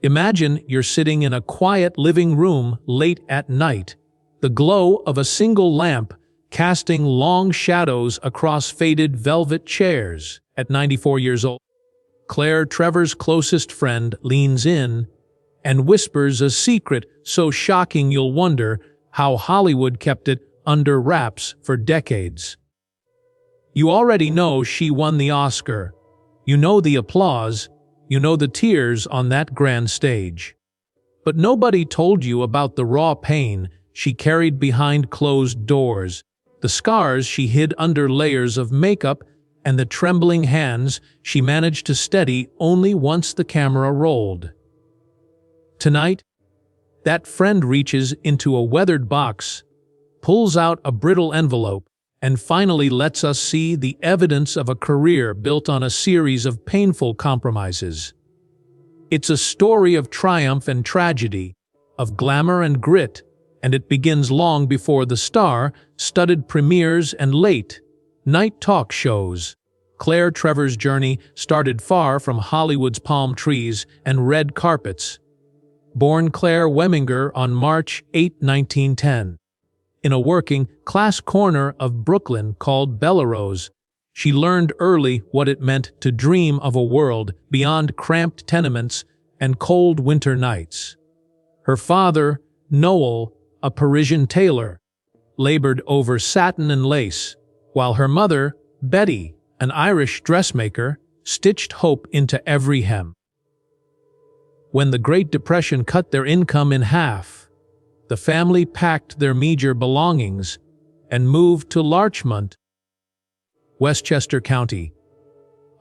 Imagine you're sitting in a quiet living room late at night, the glow of a single lamp casting long shadows across faded velvet chairs. At 94 years old, Claire Trevor's closest friend leans in and whispers a secret so shocking you'll wonder how Hollywood kept it under wraps for decades. You already know she won the Oscar. You know the applause. You know the tears on that grand stage. But nobody told you about the raw pain she carried behind closed doors, the scars she hid under layers of makeup, and the trembling hands she managed to steady only once the camera rolled. Tonight, that friend reaches into a weathered box, pulls out a brittle envelope, and finally lets us see the evidence of a career built on a series of painful compromises. It's a story of triumph and tragedy, of glamour and grit, and it begins long before the star-studded premieres and late-night talk shows. Claire Trevor's journey started far from Hollywood's palm trees and red carpets. Born Claire Weminger on March 8, 1910. In a working-class corner of Brooklyn called Bellerose, she learned early what it meant to dream of a world beyond cramped tenements and cold winter nights. Her father, Noel, a Parisian tailor, labored over satin and lace, while her mother, Betty, an Irish dressmaker, stitched hope into every hem. When the Great Depression cut their income in half, the family packed their meager belongings and moved to Larchmont, Westchester County,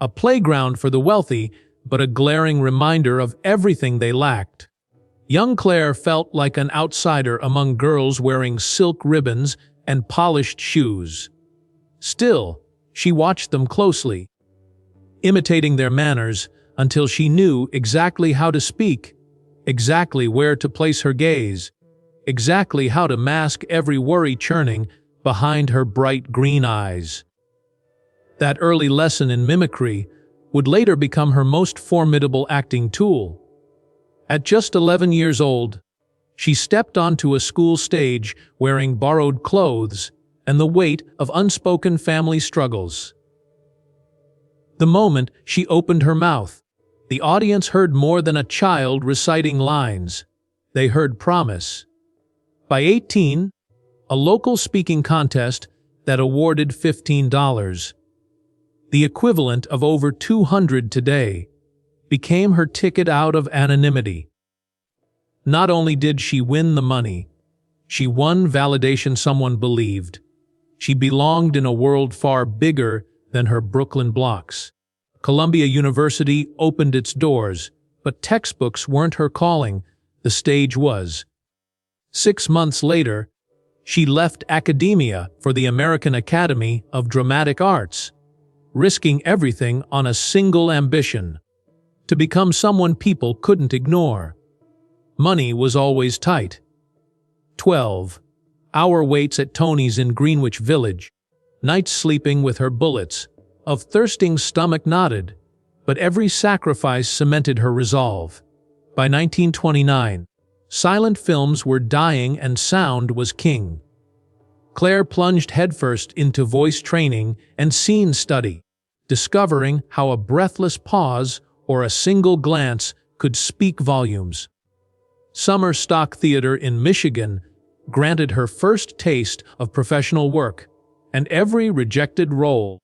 a playground for the wealthy, but a glaring reminder of everything they lacked. Young Claire felt like an outsider among girls wearing silk ribbons and polished shoes. Still, she watched them closely, imitating their manners until she knew exactly how to speak, exactly where to place her gaze, exactly how to mask every worry churning behind her bright green eyes. That early lesson in mimicry would later become her most formidable acting tool. At just 11 years old, she stepped onto a school stage wearing borrowed clothes and the weight of unspoken family struggles. The moment she opened her mouth, the audience heard more than a child reciting lines. They heard promise. By 18, a local speaking contest that awarded $15, the equivalent of over $200 today, became her ticket out of anonymity. Not only did she win the money, she won validation someone believed. She belonged in a world far bigger than her Brooklyn blocks. Columbia University opened its doors, but textbooks weren't her calling, the stage was. 6 months later, she left academia for the American Academy of Dramatic Arts, risking everything on a single ambition: to become someone people couldn't ignore. Money was always tight. 12-hour waits at Tony's in Greenwich Village, nights sleeping with her bullets, of thirsting stomach knotted, but every sacrifice cemented her resolve. By 1929, silent films were dying and sound was king. Claire plunged headfirst into voice training and scene study, discovering how a breathless pause or a single glance could speak volumes. Summer Stock Theater in Michigan granted her first taste of professional work, and every rejected role,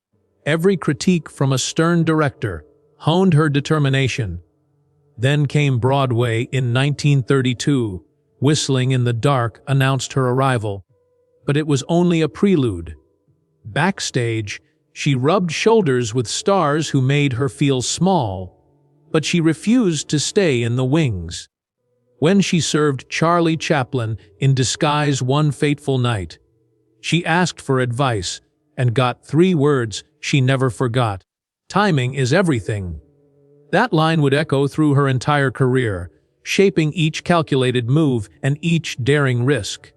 every critique from a stern director, honed her determination. Then came Broadway in 1932. Whistling in the Dark announced her arrival, but it was only a prelude. Backstage, she rubbed shoulders with stars who made her feel small, but she refused to stay in the wings. When she served Charlie Chaplin in disguise one fateful night, she asked for advice and got 3 words she never forgot: "Timing is everything." That line would echo through her entire career, shaping each calculated move and each daring risk.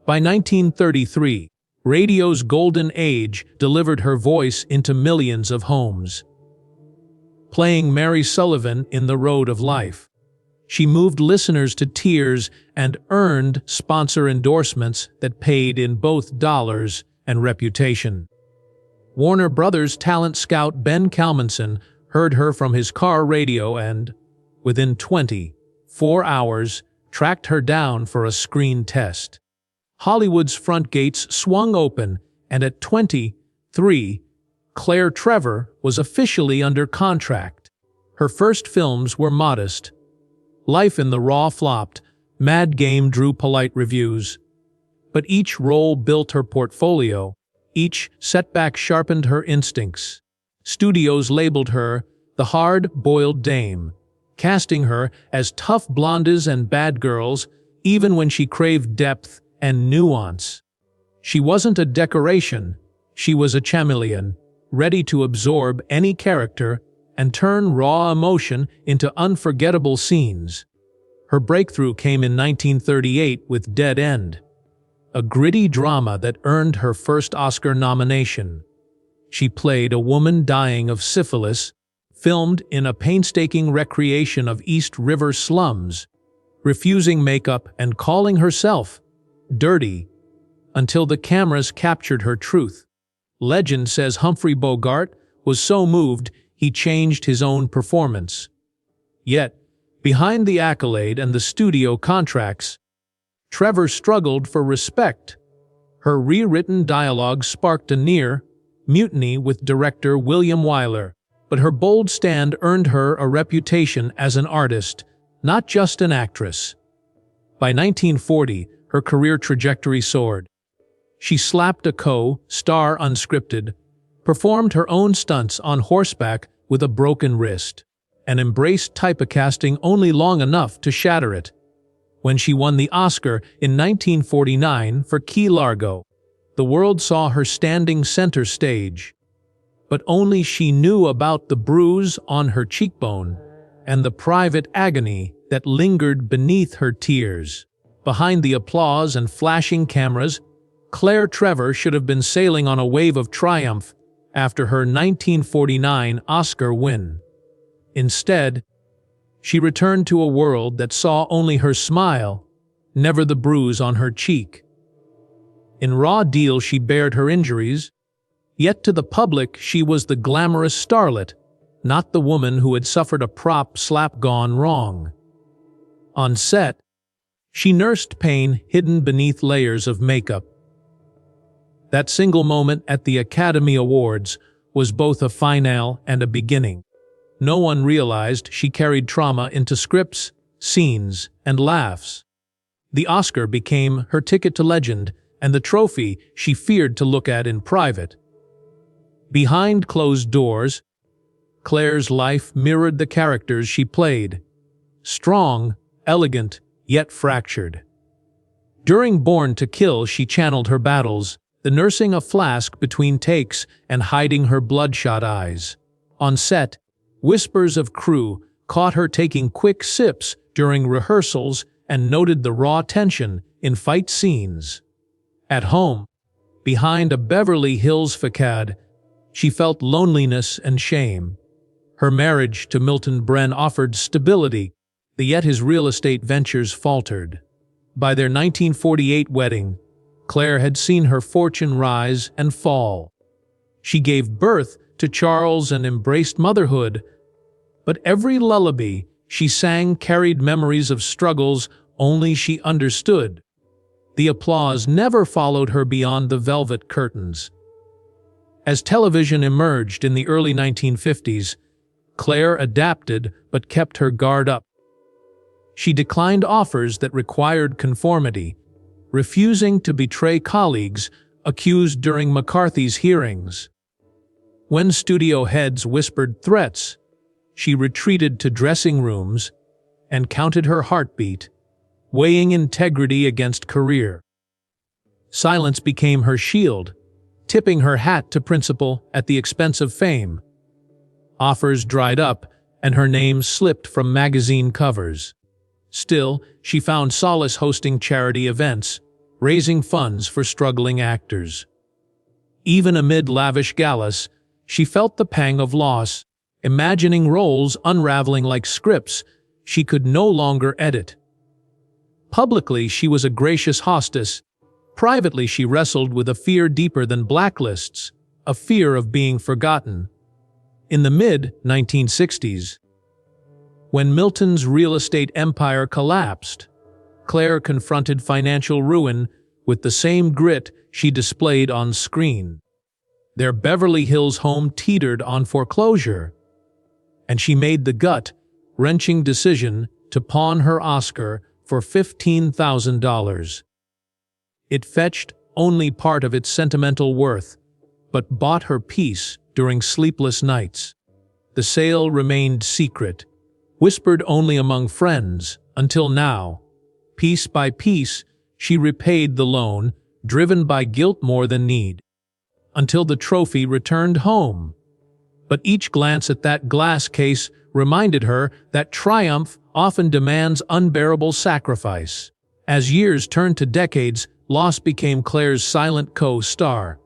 By 1933, radio's golden age delivered her voice into millions of homes. Playing Mary Sullivan in The Road of Life, She moved listeners to tears and earned sponsor endorsements that paid in both dollars and reputation. Warner Brothers talent scout Ben Kalmanson heard her from his car radio and, within 24 hours, tracked her down for a screen test. Hollywood's front gates swung open, and at 23, Claire Trevor was officially under contract. Her first films were modest. Life in the Raw flopped, Mad Game drew polite reviews. But each role built her portfolio, each setback sharpened her instincts. Studios labeled her the hard-boiled dame, casting her as tough blondes and bad girls, even when she craved depth and nuance. She wasn't a decoration, she was a chameleon, ready to absorb any character and turn raw emotion into unforgettable scenes. Her breakthrough came in 1938 with Dead End, a gritty drama that earned her first Oscar nomination. She played a woman dying of syphilis, filmed in a painstaking recreation of East River slums, refusing makeup and calling herself dirty, until the cameras captured her truth. Legend says Humphrey Bogart was so moved he changed his own performance. Yet, behind the accolade and the studio contracts, Trevor struggled for respect. Her rewritten dialogue sparked a near mutiny with director William Wyler, but her bold stand earned her a reputation as an artist, not just an actress. By 1940, her career trajectory soared. She slapped a co-star unscripted, performed her own stunts on horseback with a broken wrist, and embraced typecasting only long enough to shatter it. When she won the Oscar in 1949 for Key Largo, the world saw her standing center stage. But only she knew about the bruise on her cheekbone and the private agony that lingered beneath her tears. Behind the applause and flashing cameras, Claire Trevor should have been sailing on a wave of triumph after her 1949 Oscar win. Instead, she returned to a world that saw only her smile, never the bruise on her cheek. In Raw Deal she bared her injuries, yet to the public she was the glamorous starlet, not the woman who had suffered a prop slap gone wrong. On set, she nursed pain hidden beneath layers of makeup. That single moment at the Academy Awards was both a finale and a beginning. No one realized she carried trauma into scripts, scenes, and laughs. The Oscar became her ticket to legend and the trophy she feared to look at in private. Behind closed doors, Claire's life mirrored the characters she played. Strong, elegant, yet fractured. During Born to Kill, she channeled her battles, the nursing a flask between takes and hiding her bloodshot eyes. On set, whispers of crew caught her taking quick sips during rehearsals and noted the raw tension in fight scenes. At home, behind a Beverly Hills facade, she felt loneliness and shame. Her marriage to Milton Bren offered stability, yet his real estate ventures faltered. By their 1948 wedding, Claire had seen her fortune rise and fall. She gave birth to Charles and embraced motherhood, but every lullaby she sang carried memories of struggles only she understood. The applause never followed her beyond the velvet curtains. As television emerged in the early 1950s, Claire adapted but kept her guard up. She declined offers that required conformity, refusing to betray colleagues accused during McCarthy's hearings. When studio heads whispered threats, she retreated to dressing rooms and counted her heartbeat, weighing integrity against career. Silence became her shield, tipping her hat to principle at the expense of fame. Offers dried up, and her name slipped from magazine covers. Still, she found solace hosting charity events, raising funds for struggling actors. Even amid lavish galas, she felt the pang of loss, imagining roles unraveling like scripts she could no longer edit. Publicly, she was a gracious hostess. Privately, she wrestled with a fear deeper than blacklists, a fear of being forgotten. In the mid-1960s, when Milton's real estate empire collapsed, Claire confronted financial ruin with the same grit she displayed on screen. Their Beverly Hills home teetered on foreclosure, and she made the gut-wrenching decision to pawn her Oscar for $15,000. It fetched only part of its sentimental worth, but bought her peace during sleepless nights. The sale remained secret, whispered only among friends, until now. Piece by piece, she repaid the loan, driven by guilt more than need, until the trophy returned home. But each glance at that glass case reminded her that triumph often demands unbearable sacrifice. As years turned to decades, loss became Claire's silent co-star.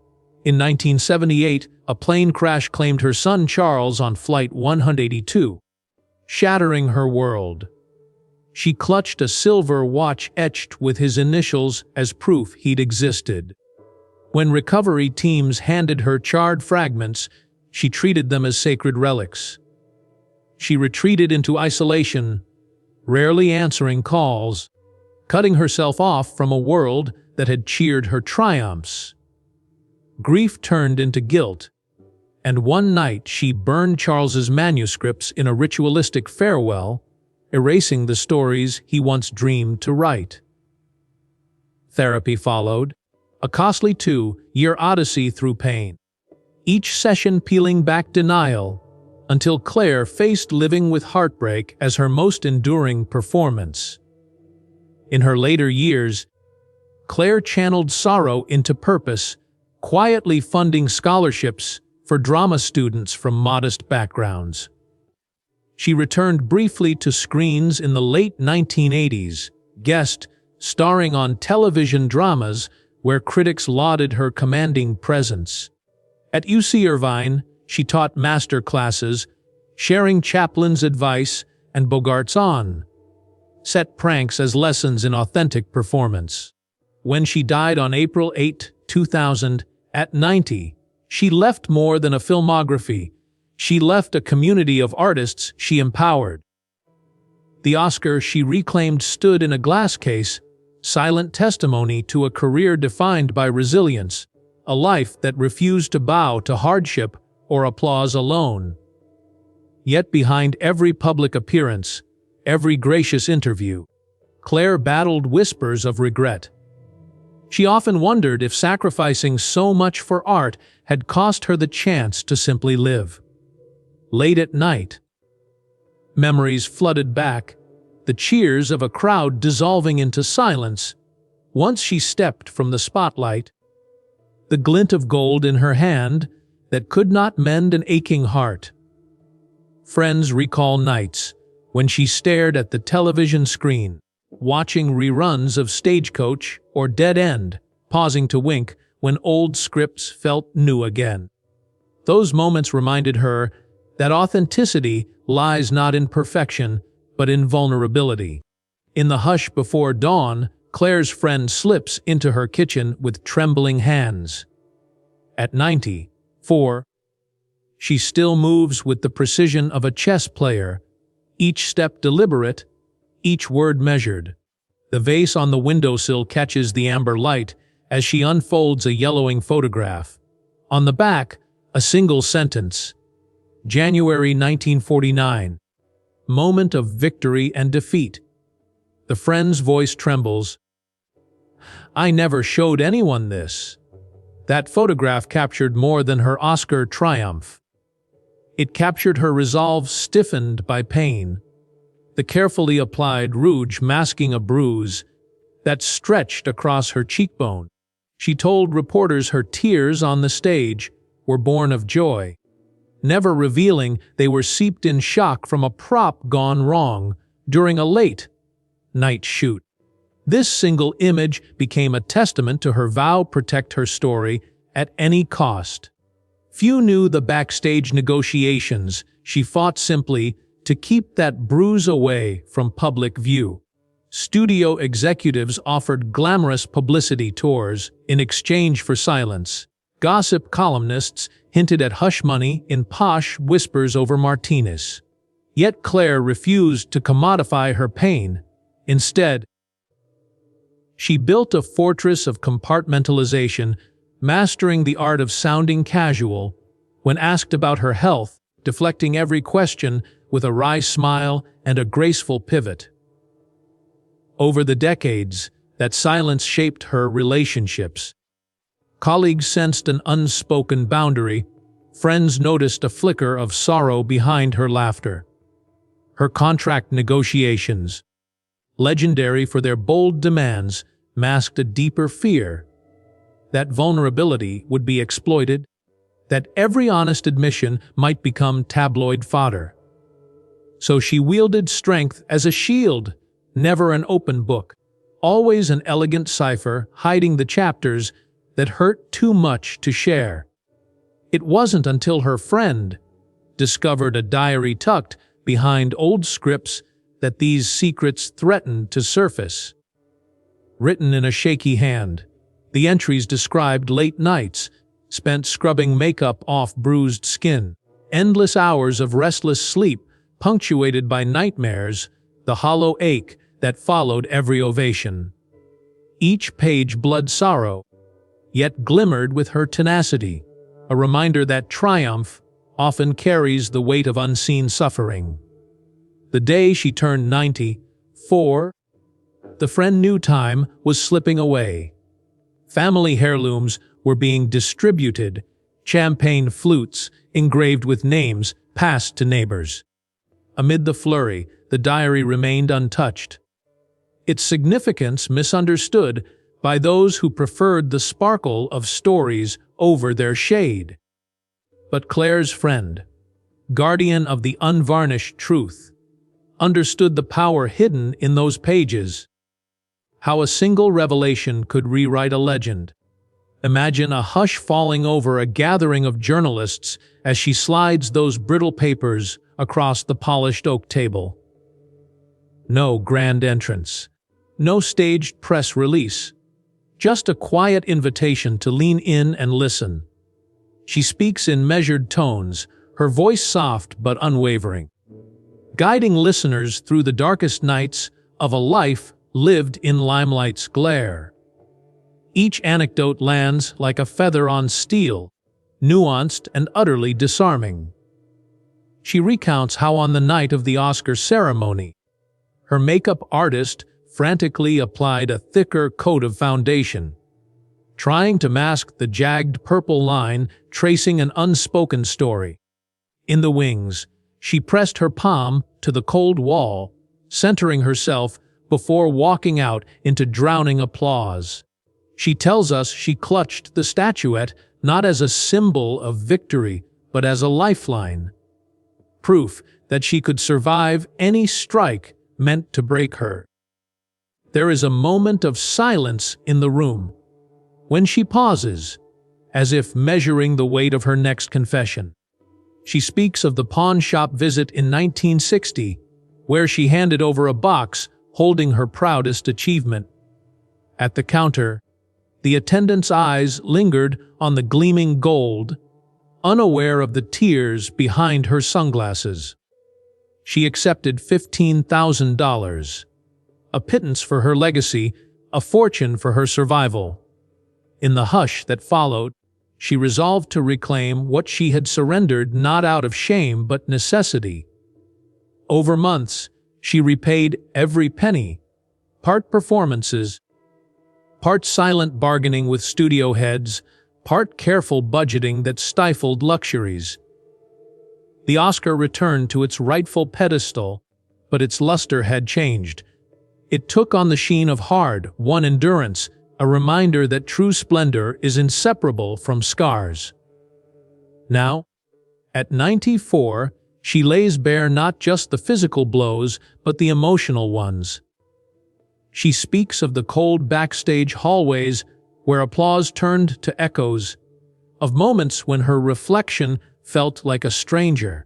In 1978, a plane crash claimed her son Charles on Flight 182, shattering her world. She clutched a silver watch etched with his initials as proof he'd existed. When recovery teams handed her charred fragments, she treated them as sacred relics. She retreated into isolation, rarely answering calls, cutting herself off from a world that had cheered her triumphs. Grief turned into guilt, and one night she burned Charles's manuscripts in a ritualistic farewell, erasing the stories he once dreamed to write. Therapy followed, a costly 2-year odyssey through pain, each session peeling back denial, until Claire faced living with heartbreak as her most enduring performance. In her later years, Claire channeled sorrow into purpose, quietly funding scholarships for drama students from modest backgrounds. She returned briefly to screens in the late 1980s, starring on television dramas where critics lauded her commanding presence. At UC Irvine, she taught master classes, sharing Chaplin's advice and Bogart's on-set pranks as lessons in authentic performance. When she died on April 8, 2000, at 90, she left more than a filmography. She left a community of artists she empowered. The Oscar she reclaimed stood in a glass case, silent testimony to a career defined by resilience, a life that refused to bow to hardship or applause alone. Yet behind every public appearance, every gracious interview, Claire battled whispers of regret. She often wondered if sacrificing so much for art had cost her the chance to simply live. Late at night, memories flooded back, the cheers of a crowd dissolving into silence. Once she stepped from the spotlight, the glint of gold in her hand that could not mend an aching heart. Friends recall nights when she stared at the television screen, watching reruns of Stagecoach or Dead End, pausing to wink when old scripts felt new again. Those moments reminded her that authenticity lies not in perfection, but in vulnerability. In the hush before dawn, Claire's friend slips into her kitchen with trembling hands. At 94, she still moves with the precision of a chess player, each step deliberate, each word measured. The vase on the windowsill catches the amber light as she unfolds a yellowing photograph. On the back, a single sentence. January 1949. Moment of victory and defeat. The friend's voice trembles. "I never showed anyone this." That photograph captured more than her Oscar triumph. It captured her resolve stiffened by pain, the carefully applied rouge masking a bruise that stretched across her cheekbone. She told reporters her tears on the stage were born of joy, never revealing they were seeped in shock from a prop gone wrong during a late-night shoot. This single image became a testament to her vow to protect her story at any cost. Few knew the backstage negotiations she fought simply to keep that bruise away from public view. Studio executives offered glamorous publicity tours in exchange for silence. Gossip columnists hinted at hush money in posh whispers over martinis. Yet Claire refused to commodify her pain. Instead, she built a fortress of compartmentalization, mastering the art of sounding casual when asked about her health, deflecting every question with a wry smile and a graceful pivot. Over the decades, that silence shaped her relationships. Colleagues sensed an unspoken boundary. Friends noticed a flicker of sorrow behind her laughter. Her contract negotiations, legendary for their bold demands, masked a deeper fear that vulnerability would be exploited, that every honest admission might become tabloid fodder. So she wielded strength as a shield, never an open book, always an elegant cipher hiding the chapters that hurt too much to share. It wasn't until her friend discovered a diary tucked behind old scripts that these secrets threatened to surface. Written in a shaky hand, the entries described late nights spent scrubbing makeup off bruised skin, endless hours of restless sleep punctuated by nightmares, the hollow ache that followed every ovation. Each page bled sorrow, yet glimmered with her tenacity, a reminder that triumph often carries the weight of unseen suffering. The day she turned 94, the friend knew time was slipping away. Family heirlooms were being distributed, champagne flutes engraved with names passed to neighbors. Amid the flurry, the diary remained untouched, its significance misunderstood by those who preferred the sparkle of stories over their shade. But Claire's friend, guardian of the unvarnished truth, understood the power hidden in those pages. How a single revelation could rewrite a legend. Imagine a hush falling over a gathering of journalists as she slides those brittle papers across the polished oak table. No grand entrance, no staged press release, just a quiet invitation to lean in and listen. She speaks in measured tones, her voice soft but unwavering, guiding listeners through the darkest nights of a life lived in limelight's glare. Each anecdote lands like a feather on steel, nuanced and utterly disarming. She recounts how on the night of the Oscar ceremony, her makeup artist frantically applied a thicker coat of foundation, trying to mask the jagged purple line tracing an unspoken story. In the wings, she pressed her palm to the cold wall, centering herself before walking out into drowning applause. She tells us she clutched the statuette not as a symbol of victory, but as a lifeline. Proof that she could survive any strike meant to break her. There is a moment of silence in the room, when she pauses, as if measuring the weight of her next confession. She speaks of the pawn shop visit in 1960, where she handed over a box holding her proudest achievement. At the counter, the attendant's eyes lingered on the gleaming gold, unaware of the tears behind her sunglasses. She accepted $15,000, a pittance for her legacy, a fortune for her survival. In the hush that followed, she resolved to reclaim what she had surrendered not out of shame but necessity. Over months, she repaid every penny, part performances, part silent bargaining with studio heads, part careful budgeting that stifled luxuries. The Oscar returned to its rightful pedestal, but its luster had changed. It took on the sheen of hard-won endurance, a reminder that true splendor is inseparable from scars. Now, at 94, she lays bare not just the physical blows, but the emotional ones. She speaks of the cold backstage hallways where applause turned to echoes, of moments when her reflection felt like a stranger.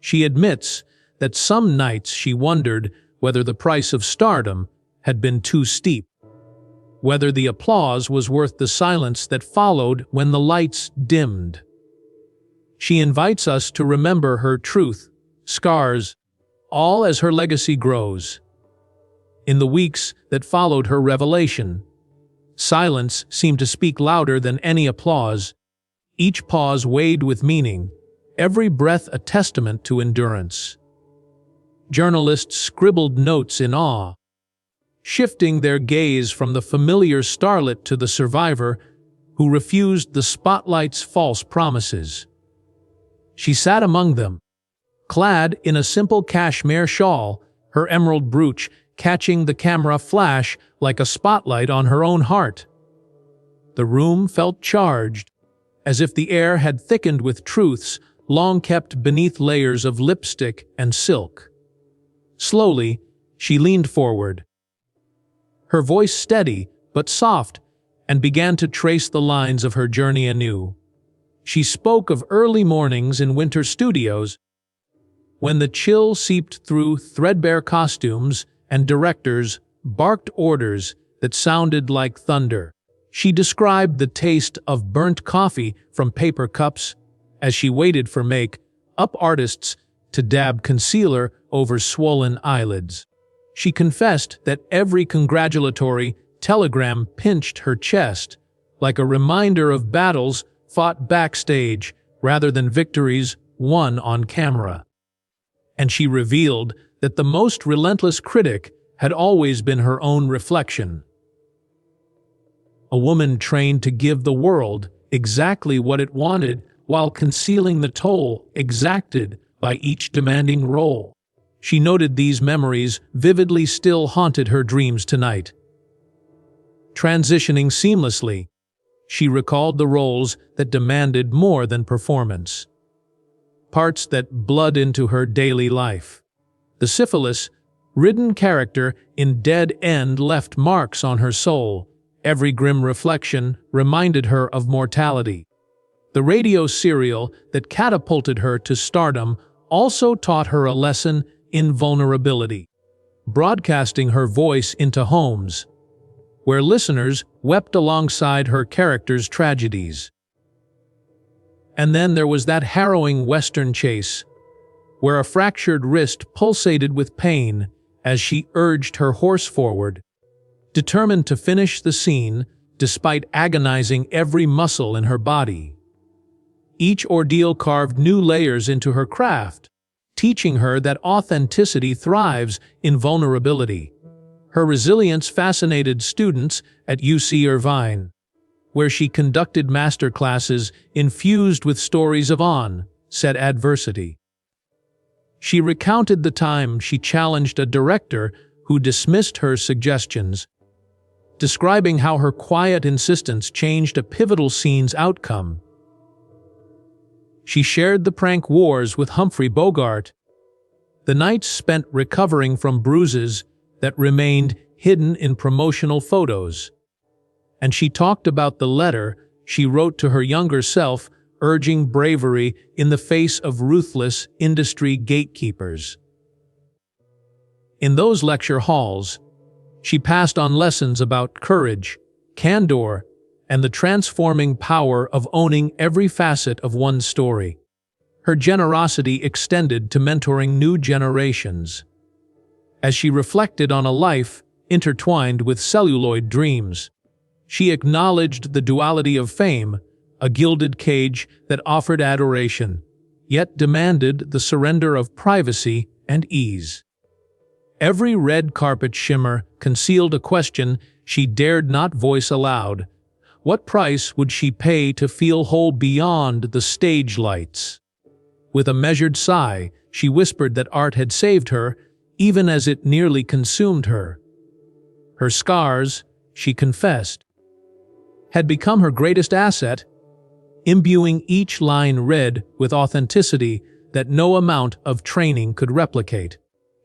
She admits that some nights she wondered whether the price of stardom had been too steep, whether the applause was worth the silence that followed when the lights dimmed. She invites us to remember her truth, scars, all as her legacy grows. In the weeks that followed her revelation, silence seemed to speak louder than any applause, each pause weighed with meaning, every breath a testament to endurance. Journalists scribbled notes in awe, shifting their gaze from the familiar starlet to the survivor who refused the spotlight's false promises. She sat among them, clad in a simple cashmere shawl, her emerald brooch catching the camera flash like a spotlight on her own heart. The room felt charged, as if the air had thickened with truths long kept beneath layers of lipstick and silk. Slowly, she leaned forward, her voice steady but soft, and began to trace the lines of her journey anew. She spoke of early mornings in winter studios, when the chill seeped through threadbare costumes and directors barked orders that sounded like thunder. She described the taste of burnt coffee from paper cups as she waited for make-up artists to dab concealer over swollen eyelids. She confessed that every congratulatory telegram pinched her chest, like a reminder of battles fought backstage rather than victories won on camera. And she revealed that the most relentless critic had always been her own reflection. A woman trained to give the world exactly what it wanted while concealing the toll exacted by each demanding role. She noted these memories vividly still haunted her dreams tonight. Transitioning seamlessly, she recalled the roles that demanded more than performance. Parts that bled into her daily life. The syphilis-ridden character in Dead End left marks on her soul. Every grim reflection reminded her of mortality. The radio serial that catapulted her to stardom also taught her a lesson in vulnerability, broadcasting her voice into homes where listeners wept alongside her characters' tragedies. And then there was that harrowing Western chase, where a fractured wrist pulsated with pain as she urged her horse forward, determined to finish the scene despite agonizing every muscle in her body. Each ordeal carved new layers into her craft, teaching her that authenticity thrives in vulnerability. Her resilience fascinated students at UC Irvine, where she conducted masterclasses infused with stories of on-set adversity. She recounted the time she challenged a director who dismissed her suggestions, describing how her quiet insistence changed a pivotal scene's outcome. She shared the prank wars with Humphrey Bogart, the nights spent recovering from bruises that remained hidden in promotional photos. And she talked about the letter she wrote to her younger self, urging bravery in the face of ruthless industry gatekeepers. In those lecture halls, she passed on lessons about courage, candor, and the transforming power of owning every facet of one's story. Her generosity extended to mentoring new generations. As she reflected on a life intertwined with celluloid dreams, she acknowledged the duality of fame, a gilded cage that offered adoration, yet demanded the surrender of privacy and ease. Every red carpet shimmer concealed a question she dared not voice aloud. What price would she pay to feel whole beyond the stage lights? With a measured sigh, she whispered that art had saved her, even as it nearly consumed her. Her scars, she confessed, had become her greatest asset, imbuing each line red with authenticity that no amount of training could replicate.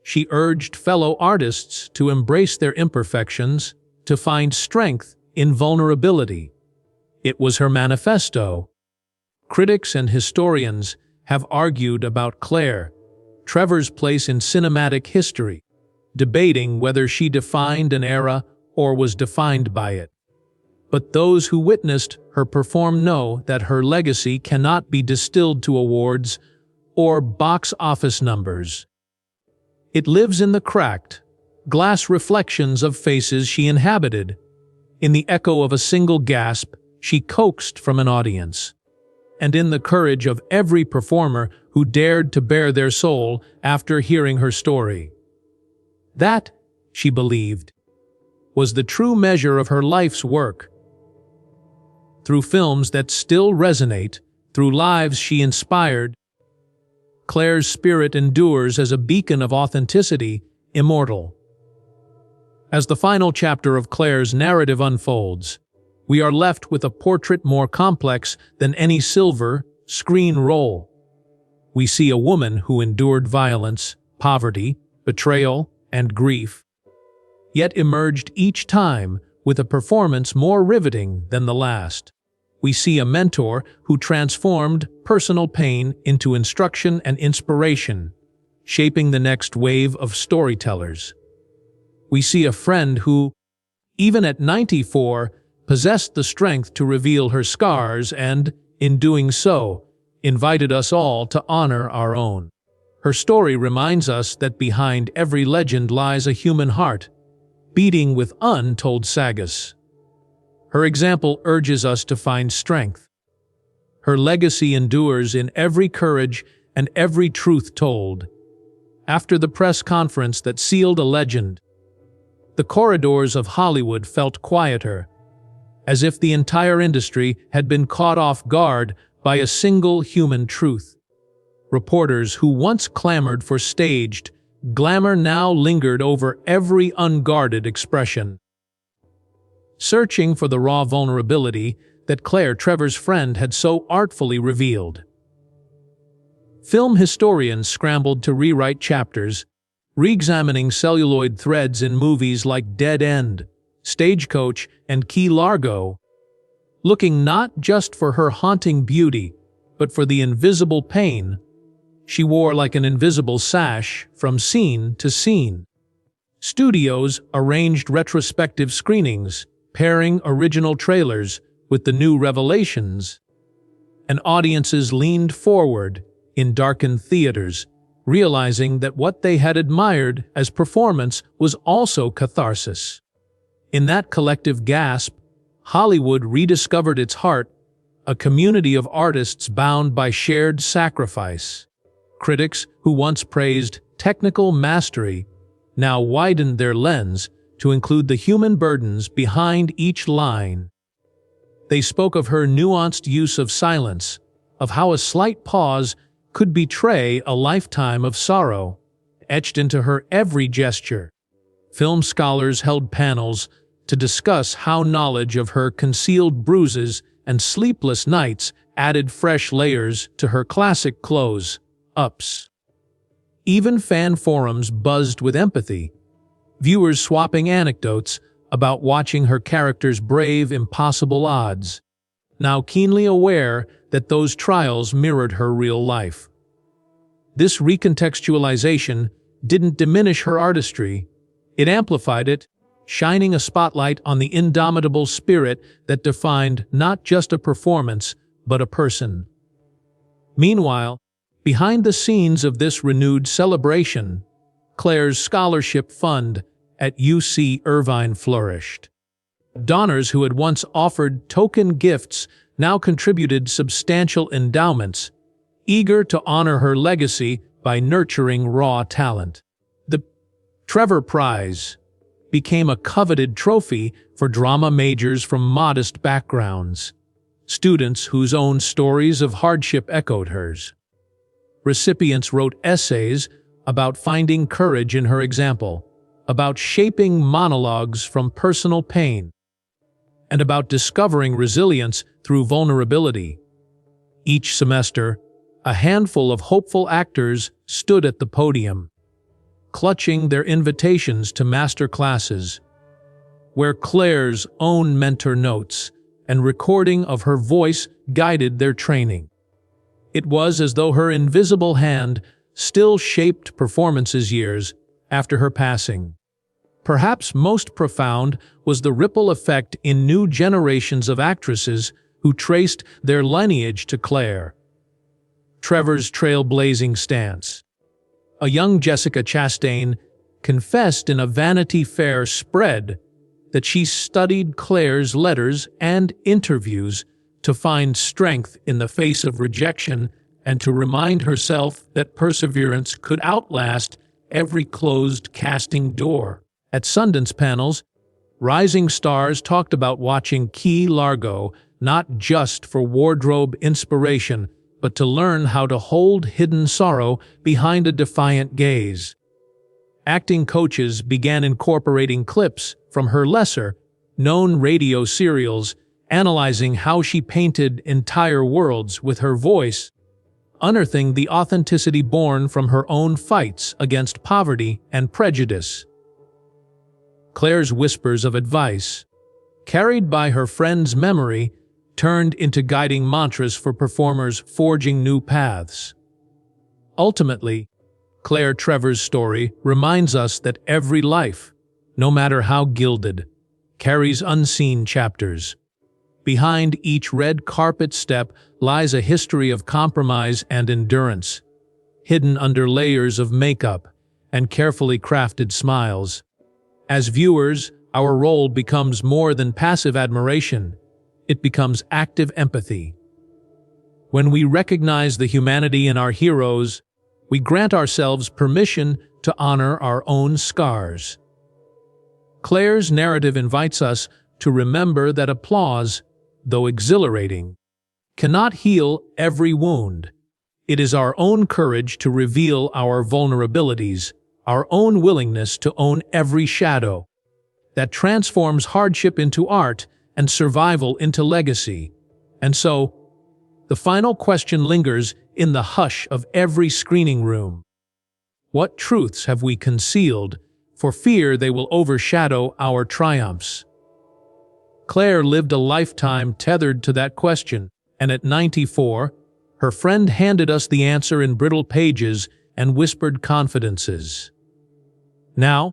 She urged fellow artists to embrace their imperfections, to find strength in vulnerability. It was her manifesto. Critics and historians have argued about Claire Trevor's place in cinematic history, debating whether she defined an era or was defined by it. But those who witnessed her perform know that her legacy cannot be distilled to awards or box office numbers. It lives in the cracked, glass reflections of faces she inhabited, in the echo of a single gasp she coaxed from an audience, and in the courage of every performer who dared to bare their soul after hearing her story. That, she believed, was the true measure of her life's work. Through films that still resonate, through lives she inspired, Claire's spirit endures as a beacon of authenticity, immortal. As the final chapter of Claire's narrative unfolds, we are left with a portrait more complex than any silver screen role. We see a woman who endured violence, poverty, betrayal, and grief, yet emerged each time with a performance more riveting than the last. We see a mentor who transformed personal pain into instruction and inspiration, shaping the next wave of storytellers. We see a friend who, even at 94, possessed the strength to reveal her scars and, in doing so, invited us all to honor our own. Her story reminds us that behind every legend lies a human heart, beating with untold sagas. Her example urges us to find strength. Her legacy endures in every courage and every truth told. After the press conference that sealed a legend, the corridors of Hollywood felt quieter, as if the entire industry had been caught off guard by a single human truth. Reporters who once clamored for staged glamour now lingered over every unguarded expression, searching for the raw vulnerability that Claire Trevor's friend had so artfully revealed. Film historians scrambled to rewrite chapters, re-examining celluloid threads in movies like Dead End, Stagecoach, and Key Largo, looking not just for her haunting beauty, but for the invisible pain she wore like an invisible sash from scene to scene. Studios arranged retrospective screenings, pairing original trailers with the new revelations, and audiences leaned forward in darkened theaters, realizing that what they had admired as performance was also catharsis. In that collective gasp, Hollywood rediscovered its heart, a community of artists bound by shared sacrifice. Critics who once praised technical mastery now widened their lens to include the human burdens behind each line. They spoke of her nuanced use of silence, of how a slight pause could betray a lifetime of sorrow, etched into her every gesture. Film scholars held panels to discuss how knowledge of her concealed bruises and sleepless nights added fresh layers to her classic close-ups. Even fan forums buzzed with empathy, viewers swapping anecdotes about watching her characters brave impossible odds, now keenly aware that those trials mirrored her real life. This recontextualization didn't diminish her artistry, it amplified it, shining a spotlight on the indomitable spirit that defined not just a performance, but a person. Meanwhile, behind the scenes of this renewed celebration, Claire's scholarship fund at UC Irvine flourished. Donors who had once offered token gifts now contributed substantial endowments, eager to honor her legacy by nurturing raw talent. The Trevor Prize became a coveted trophy for drama majors from modest backgrounds, students whose own stories of hardship echoed hers. Recipients wrote essays about finding courage in her example, about shaping monologues from personal pain, and about discovering resilience through vulnerability. Each semester, a handful of hopeful actors stood at the podium, clutching their invitations to master classes, where Claire's own mentor notes and recording of her voice guided their training. It was as though her invisible hand still shaped performances years after her passing. Perhaps most profound was the ripple effect in new generations of actresses who traced their lineage to Claire Trevor's trailblazing stance. A young Jessica Chastain confessed in a Vanity Fair spread that she studied Claire's letters and interviews to find strength in the face of rejection and to remind herself that perseverance could outlast every closed casting door. At Sundance panels, rising stars talked about watching Key Largo not just for wardrobe inspiration, but to learn how to hold hidden sorrow behind a defiant gaze. Acting coaches began incorporating clips from her lesser-known radio serials, analyzing how she painted entire worlds with her voice, unearthing the authenticity born from her own fights against poverty and prejudice. Claire's whispers of advice, carried by her friend's memory, turned into guiding mantras for performers forging new paths. Ultimately, Claire Trevor's story reminds us that every life, no matter how gilded, carries unseen chapters. Behind each red carpet step lies a history of compromise and endurance, hidden under layers of makeup and carefully crafted smiles. As viewers, our role becomes more than passive admiration. It becomes active empathy. When we recognize the humanity in our heroes, we grant ourselves permission to honor our own scars. Claire's narrative invites us to remember that applause, though exhilarating, cannot heal every wound. It is our own courage to reveal our vulnerabilities, our own willingness to own every shadow, that transforms hardship into art and survival into legacy. And so, the final question lingers in the hush of every screening room. What truths have we concealed for fear they will overshadow our triumphs? Claire lived a lifetime tethered to that question, and at 94, her friend handed us the answer in brittle pages and whispered confidences. Now,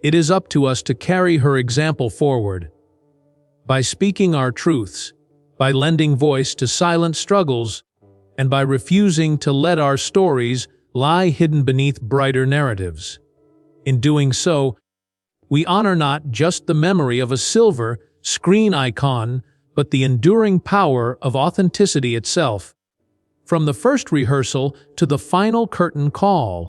it is up to us to carry her example forward. By speaking our truths, by lending voice to silent struggles, and by refusing to let our stories lie hidden beneath brighter narratives. In doing so, we honor not just the memory of a silver screen icon, but the enduring power of authenticity itself. From the first rehearsal to the final curtain call,